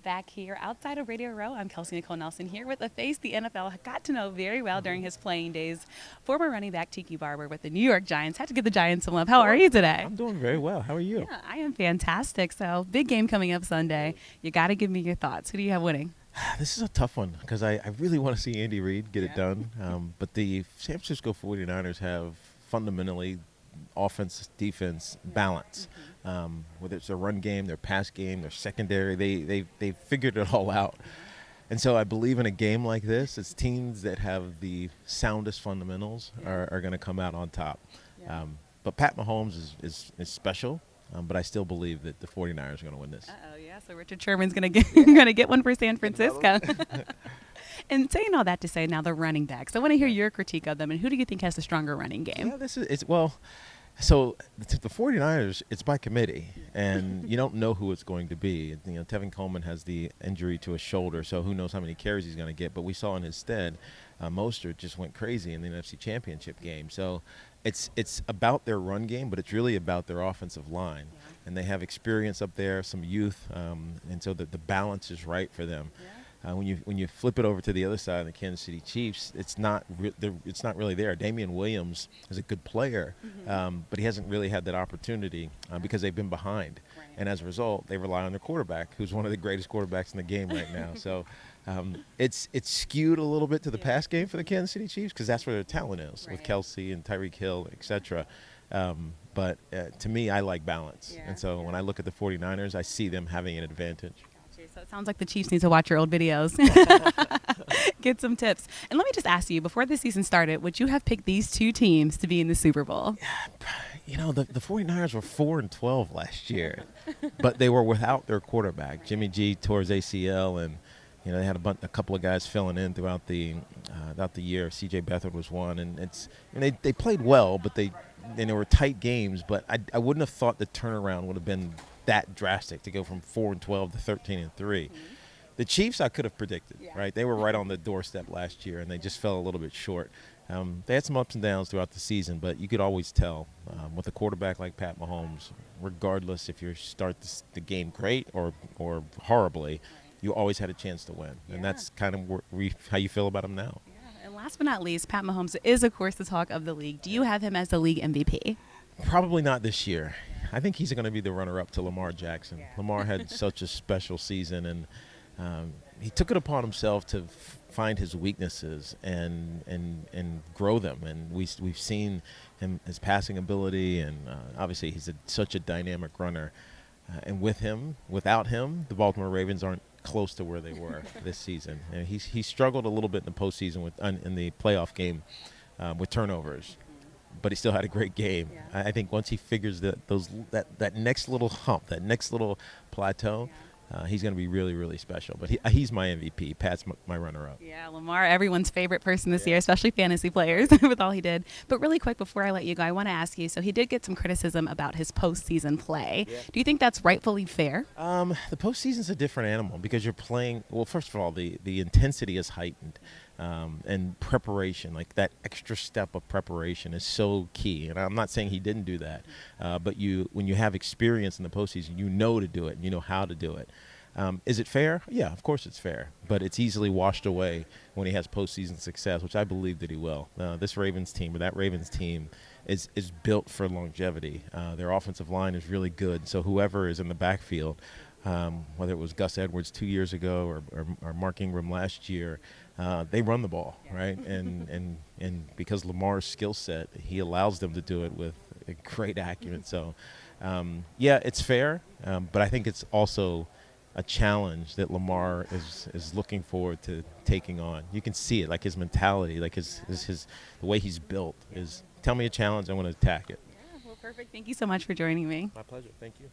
back here outside of Radio Row. I'm Kelsey Nicole Nelson here with a face the NFL got to know very well during his playing days. Former running back Tiki Barber with the New York Giants. Had to give the Giants some love. How are you today? I'm doing very well. How are you? Yeah, I am fantastic. So, big game coming up Sunday. You got to give me your thoughts. Who do you have winning? This is a tough one because I really want to see Andy Reid get it done. But the San Francisco 49ers have fundamentally offense, defense, balance. Whether it's their run game, their pass game, their secondary, they figured it all out. And so I believe in a game like this, it's teams that have the soundest fundamentals are going to come out on top. But Pat Mahomes is special. But I still believe that the 49ers are going to win this. Yeah. So Richard Sherman's going to get one for San Francisco. And saying all that to say now the running backs. I want to hear your critique of them. And who do you think has the stronger running game? Yeah, so the 49ers, it's by committee, and you don't know who it's going to be. You know, Tevin Coleman has the injury to his shoulder, so who knows how many carries he's going to get. But we saw in his stead, Mostert just went crazy in the NFC Championship game. So it's about their run game, but it's really about their offensive line. And they have experience up there, some youth, and so the balance is right for them. When you flip it over to the other side of the Kansas City Chiefs, it's not really there. Damian Williams is a good player, but he hasn't really had that opportunity because they've been behind. And as a result, they rely on their quarterback, who's one of the greatest quarterbacks in the game right now. So it's skewed a little bit to the pass game for the Kansas City Chiefs because that's where their talent is with Kelsey and Tyreek Hill, etc. But to me, I like balance. And so when I look at the 49ers, I see them having an advantage. So it sounds like the Chiefs need to watch your old videos. Get some tips. And let me just ask you, before the season started, would you have picked these two teams to be in the Super Bowl? You know, the 49ers were 4-12 last year, but they were without their quarterback. Jimmy G tore his ACL, and you know they had a couple of guys filling in throughout the year. C.J. Beathard was one, and they played well, but they were tight games. But I wouldn't have thought the turnaround would have been that drastic to go from 4-12 to 13-3. The Chiefs I could have predicted, right? They were right on the doorstep last year, and they just fell a little bit short. They had some ups and downs throughout the season, but you could always tell with a quarterback like Pat Mahomes, regardless if you start the game great or horribly, you always had a chance to win. And that's kind of how you feel about him now. Yeah. And last but not least, Pat Mahomes is, of course, the talk of the league. Do you have him as the league MVP? Probably not this year. I think he's going to be the runner-up to Lamar Jackson. Lamar had such a special season, and he took it upon himself to find his weaknesses and grow them. And we've seen his passing ability, and obviously he's such a dynamic runner. And without him, the Baltimore Ravens aren't close to where they were this season. And he struggled a little bit in the postseason in the playoff game with turnovers. But he still had a great game. I think once he figures that next little hump, that next little plateau, he's going to be really, really special. But he's my MVP. Pat's my runner-up. Yeah, Lamar, everyone's favorite person this year, especially fantasy players with all he did. But really quick, before I let you go, I want to ask you, so he did get some criticism about his postseason play. Do you think that's rightfully fair? The postseason's a different animal because you're playing – well, first of all, the intensity is heightened. And preparation, like that extra step of preparation is so key. And I'm not saying he didn't do that, but when you have experience in the postseason, you know to do it and you know how to do it. Is it fair? Yeah, of course it's fair, but it's easily washed away when he has postseason success, which I believe that he will. This Ravens team, or that Ravens team, is built for longevity. Their offensive line is really good, so whoever is in the backfield, whether it was Gus Edwards 2 years ago or Mark Ingram last year, they run the ball, right? And because Lamar's skill set, he allows them to do it with a great acumen. So, it's fair, but I think it's also a challenge that Lamar is looking forward to taking on. You can see it, like his mentality, like the way he's built is, tell me a challenge, I want to attack it. Yeah, well, perfect. Thank you so much for joining me. My pleasure. Thank you.